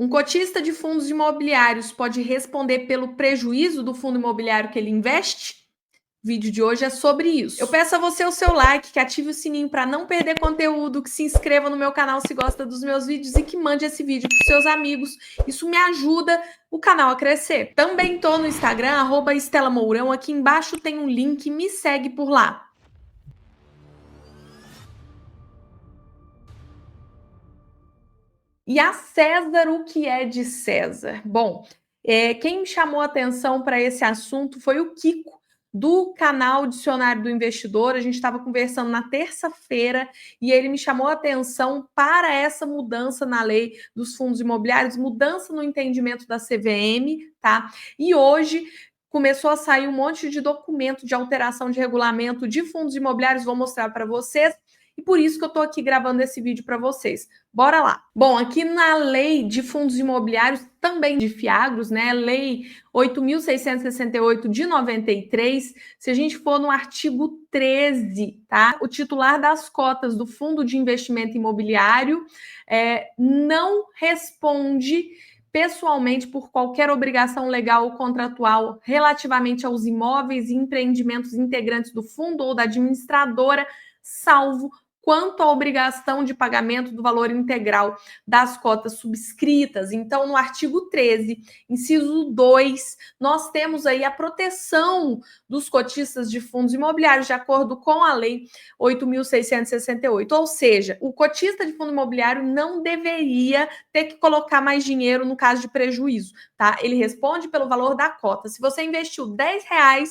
Um cotista de fundos imobiliários pode responder pelo prejuízo do fundo imobiliário que ele investe? O vídeo de hoje é sobre isso. Eu peço a você o seu like, que ative o sininho para não perder conteúdo, que se inscreva no meu canal se gosta dos meus vídeos e que mande esse vídeo para os seus amigos. Isso me ajuda o canal a crescer. Também estou no Instagram, @EstelaMourão. Aqui embaixo tem um link, me segue por lá. E a César, o que é de César? Bom, quem me chamou a atenção para esse assunto foi o Kiko, do canal Dicionário do Investidor. A gente estava conversando na terça-feira e ele me chamou a atenção para essa mudança na lei dos fundos imobiliários, mudança no entendimento da CVM, tá? E hoje começou a sair um monte de documento de alteração de regulamento de fundos imobiliários, vou mostrar para vocês. E por isso que eu estou aqui gravando esse vídeo para vocês. Bora lá. Bom, aqui na lei de fundos imobiliários, também de Fiagros, né? Lei 8.668 de 93, se a gente for no artigo 13, tá? O titular das cotas do fundo de investimento imobiliário não responde pessoalmente por qualquer obrigação legal ou contratual relativamente aos imóveis e empreendimentos integrantes do fundo ou da administradora, salvo quanto à obrigação de pagamento do valor integral das cotas subscritas. Então, no artigo 13, inciso 2, nós temos aí a proteção dos cotistas de fundos imobiliários, de acordo com a Lei 8.668. Ou seja, o cotista de fundo imobiliário não deveria ter que colocar mais dinheiro no caso de prejuízo, tá? Ele responde pelo valor da cota. Se você investiu R$10,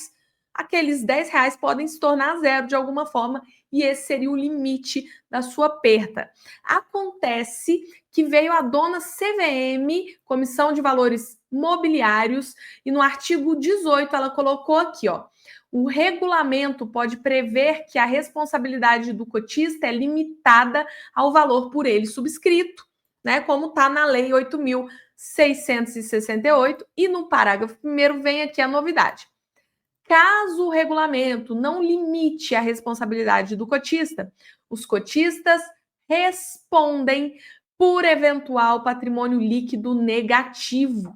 aqueles R$10 podem se tornar zero de alguma forma, e esse seria o limite da sua perda. Acontece que veio a dona CVM, Comissão de Valores Mobiliários, e no artigo 18 ela colocou aqui, ó, o regulamento pode prever que a responsabilidade do cotista é limitada ao valor por ele subscrito, né, como está na Lei 8.668, e no parágrafo 1º vem aqui a novidade. Caso o regulamento não limite a responsabilidade do cotista, os cotistas respondem por eventual patrimônio líquido negativo,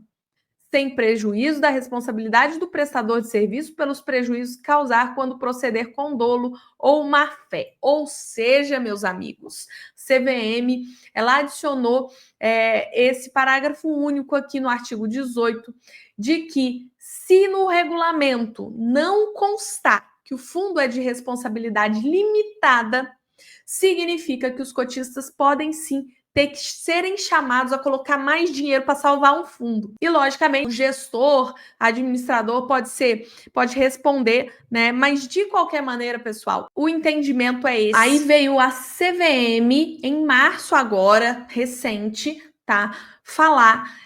sem prejuízo da responsabilidade do prestador de serviço pelos prejuízos causar quando proceder com dolo ou má-fé. Ou seja, meus amigos, CVM, ela adicionou esse parágrafo único aqui no artigo 18, de que se no regulamento não constar que o fundo é de responsabilidade limitada, significa que os cotistas podem sim ter que serem chamados a colocar mais dinheiro para salvar um fundo. E, logicamente, o gestor, administrador pode responder, né? Mas, de qualquer maneira, pessoal, o entendimento é esse. Aí veio a CVM, em março agora, recente, tá? Falar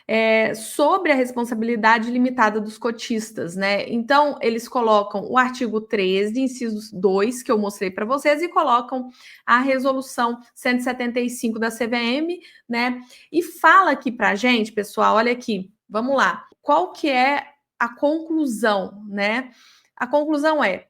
sobre a responsabilidade limitada dos cotistas, né? Então, eles colocam o artigo 13, inciso 2, que eu mostrei para vocês, e colocam a resolução 175 da CVM, né? E fala aqui pra gente, pessoal, olha aqui, vamos lá. Qual que é a conclusão, né? A conclusão é: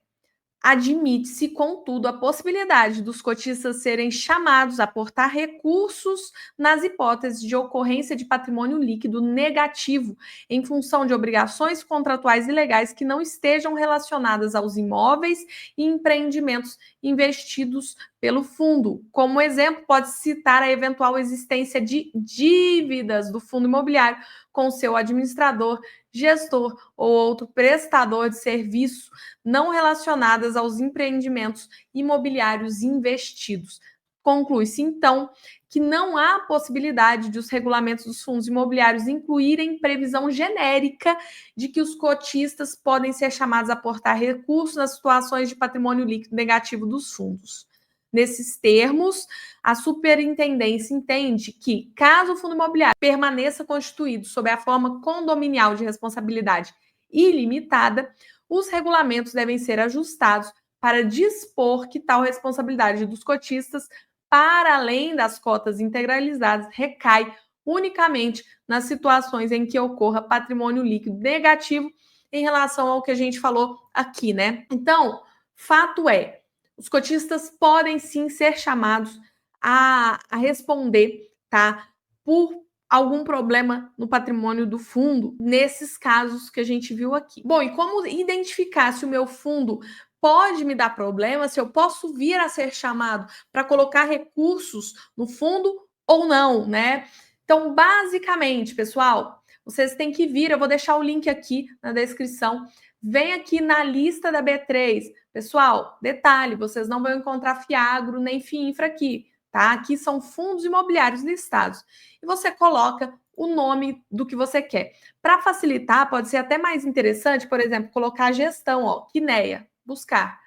admite-se, contudo, a possibilidade dos cotistas serem chamados a aportar recursos nas hipóteses de ocorrência de patrimônio líquido negativo em função de obrigações contratuais ilegais que não estejam relacionadas aos imóveis e empreendimentos investidos pelo fundo. Como exemplo, pode-se citar a eventual existência de dívidas do fundo imobiliário com seu administrador, gestor ou outro prestador de serviço não relacionadas aos empreendimentos imobiliários investidos. Conclui-se, então, que não há possibilidade de os regulamentos dos fundos imobiliários incluírem previsão genérica de que os cotistas podem ser chamados a aportar recursos nas situações de patrimônio líquido negativo dos fundos. Nesses termos, a superintendência entende que, caso o fundo imobiliário permaneça constituído sob a forma condominial de responsabilidade ilimitada, os regulamentos devem ser ajustados para dispor que tal responsabilidade dos cotistas, para além das cotas integralizadas, recai unicamente nas situações em que ocorra patrimônio líquido negativo em relação ao que a gente falou aqui, né? Então, fato é, os cotistas podem sim ser chamados a responder, tá? Por algum problema no patrimônio do fundo, nesses casos que a gente viu aqui. Bom, e como identificar se o meu fundo pode me dar problema, se eu posso vir a ser chamado para colocar recursos no fundo ou não, né? Então, basicamente, pessoal, vocês têm que vir, eu vou deixar o link aqui na descrição. Vem aqui na lista da B3. Pessoal, detalhe, vocês não vão encontrar Fiagro nem FIINFRA aqui, tá? Aqui são fundos imobiliários listados. E você coloca o nome do que você quer. Para facilitar, pode ser até mais interessante, por exemplo, colocar a gestão, ó, Quineia, buscar,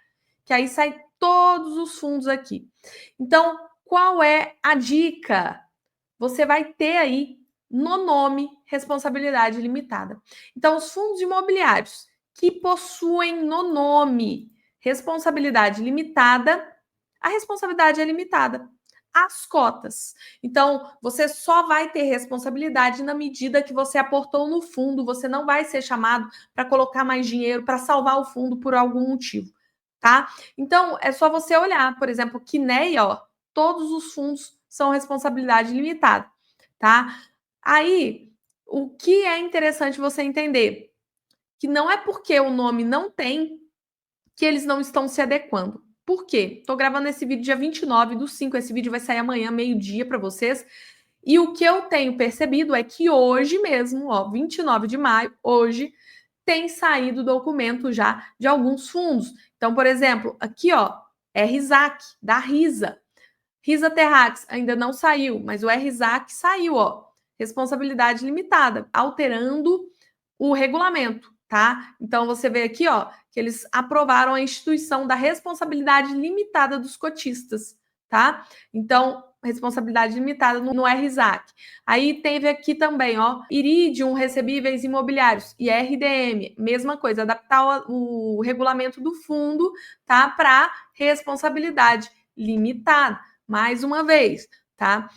que aí sai todos os fundos aqui. Então, qual é a dica? Você vai ter aí no nome responsabilidade limitada. Então, os fundos imobiliários que possuem no nome responsabilidade limitada, a responsabilidade é limitada. As cotas. Então, você só vai ter responsabilidade na medida que você aportou no fundo, você não vai ser chamado para colocar mais dinheiro, para salvar o fundo por algum motivo, tá? Então, é só você olhar, por exemplo, Quineia, ó, todos os fundos são responsabilidade limitada, tá? Aí, o que é interessante você entender? Que não é porque o nome não tem que eles não estão se adequando. Por quê? Estou gravando esse vídeo dia 29/5, esse vídeo vai sair amanhã, meio-dia, para vocês. E o que eu tenho percebido é que hoje mesmo, ó, 29 de maio, hoje, tem saído documento já de alguns fundos. Então, por exemplo, aqui, ó, RZAC, da RISA. RISA Terrax ainda não saiu, mas o RZAC saiu, ó. Responsabilidade limitada, alterando o regulamento, tá? Então você vê aqui, ó, que eles aprovaram a instituição da responsabilidade limitada dos cotistas, tá? Então, responsabilidade limitada no RZAC. Aí teve aqui também, ó, Iridium Recebíveis Imobiliários e RDM, mesma coisa, adaptar o regulamento do fundo, tá, para responsabilidade limitada, mais uma vez, tá?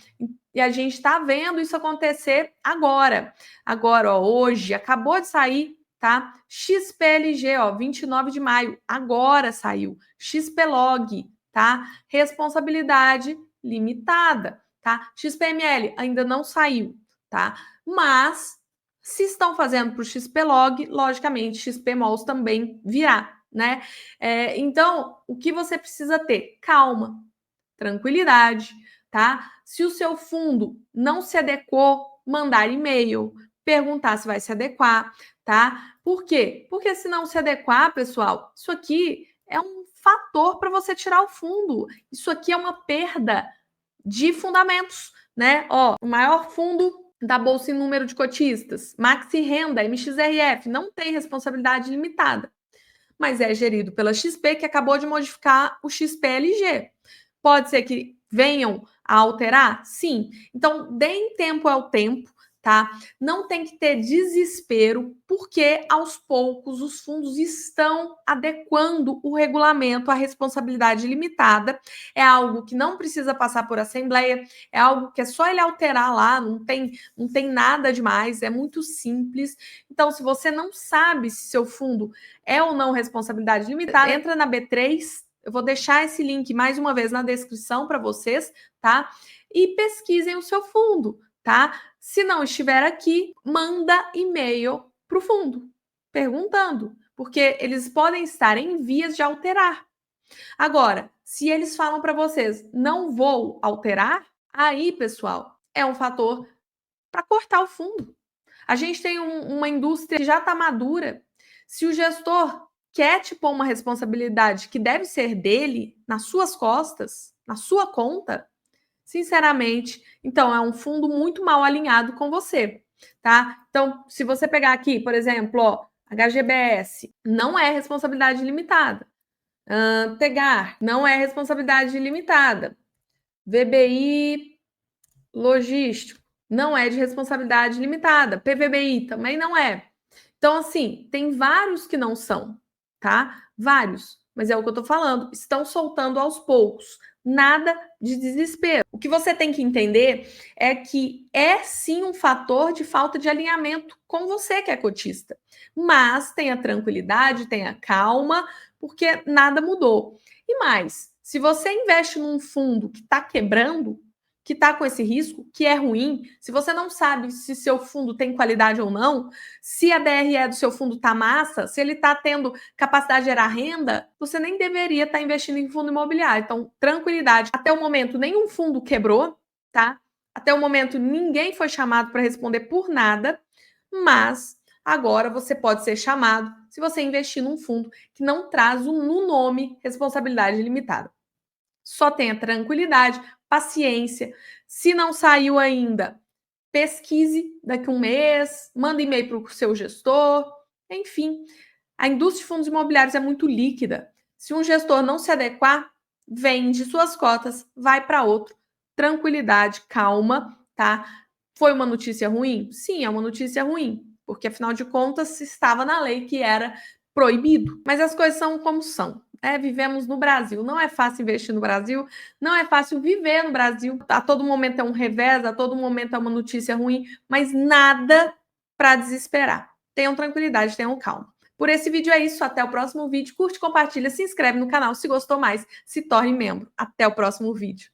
E a gente está vendo isso acontecer agora. Agora, ó, hoje, acabou de sair, tá? XPLG, ó, 29 de maio, agora saiu. XPlog, tá? Responsabilidade limitada, tá? XPML ainda não saiu, tá? Mas, se estão fazendo para o XPlog, logicamente, XPMOLs também virá, né? Então, o que você precisa ter? Calma, tranquilidade, tá? Se o seu fundo não se adequou, mandar e-mail, perguntar se vai se adequar, tá? Por quê? Porque se não se adequar, pessoal, isso aqui é um fator para você tirar o fundo. Isso aqui é uma perda de fundamentos, né? Ó, o maior fundo da bolsa em número de cotistas, Maxi Renda, MXRF, não tem responsabilidade limitada, mas é gerido pela XP, que acabou de modificar o XPLG. Pode ser que venham a alterar? Sim. Então, deem tempo ao tempo, tá? Não tem que ter desespero, porque aos poucos os fundos estão adequando o regulamento à responsabilidade limitada. É algo que não precisa passar por assembleia, é algo que é só ele alterar lá, não tem nada demais, é muito simples. Então, se você não sabe se seu fundo é ou não responsabilidade limitada, entra na B3. Eu vou deixar esse link mais uma vez na descrição para vocês, tá? E pesquisem o seu fundo, tá? Se não estiver aqui, manda e-mail para o fundo perguntando, porque eles podem estar em vias de alterar. Agora, se eles falam para vocês, não vou alterar, aí, pessoal, é um fator para cortar o fundo. A gente tem uma indústria que já está madura. Se o gestor quer te pôr uma responsabilidade que deve ser dele, nas suas costas, na sua conta, sinceramente, então é um fundo muito mal alinhado com você, tá? Então, se você pegar aqui, por exemplo, ó, HGBS, não é responsabilidade limitada. Tegar, não é responsabilidade limitada. VBI Logístico, não é de responsabilidade limitada. PVBI também não é. Então, assim, tem vários que não são, tá? Vários. Mas é o que eu tô falando. Estão soltando aos poucos. Nada de desespero. O que você tem que entender é que é sim um fator de falta de alinhamento com você que é cotista. Mas tenha tranquilidade, tenha calma, porque nada mudou. E mais, se você investe num fundo que está quebrando, que está com esse risco, que é ruim, se você não sabe se seu fundo tem qualidade ou não, se a DRE do seu fundo está massa, se ele está tendo capacidade de gerar renda, você nem deveria estar investindo em fundo imobiliário. Então, tranquilidade. Até o momento, nenhum fundo quebrou, tá? Até o momento, ninguém foi chamado para responder por nada, mas agora você pode ser chamado se você investir num fundo que não traz no nome responsabilidade limitada. Só tenha tranquilidade, paciência. Se não saiu ainda, pesquise daqui a um mês, manda e-mail para o seu gestor, enfim. A indústria de fundos imobiliários é muito líquida. Se um gestor não se adequar, vende suas cotas, vai para outro. Tranquilidade, calma, tá? Foi uma notícia ruim? Sim, é uma notícia ruim, porque afinal de contas estava na lei que era proibido. Mas as coisas são como são. Vivemos no Brasil. Não é fácil investir no Brasil, não é fácil viver no Brasil. A todo momento é um revés, a todo momento é uma notícia ruim, mas nada para desesperar. Tenham tranquilidade, tenham calma. Por esse vídeo é isso. Até o próximo vídeo. Curte, compartilha, se inscreve no canal se gostou mais. Se torne membro. Até o próximo vídeo.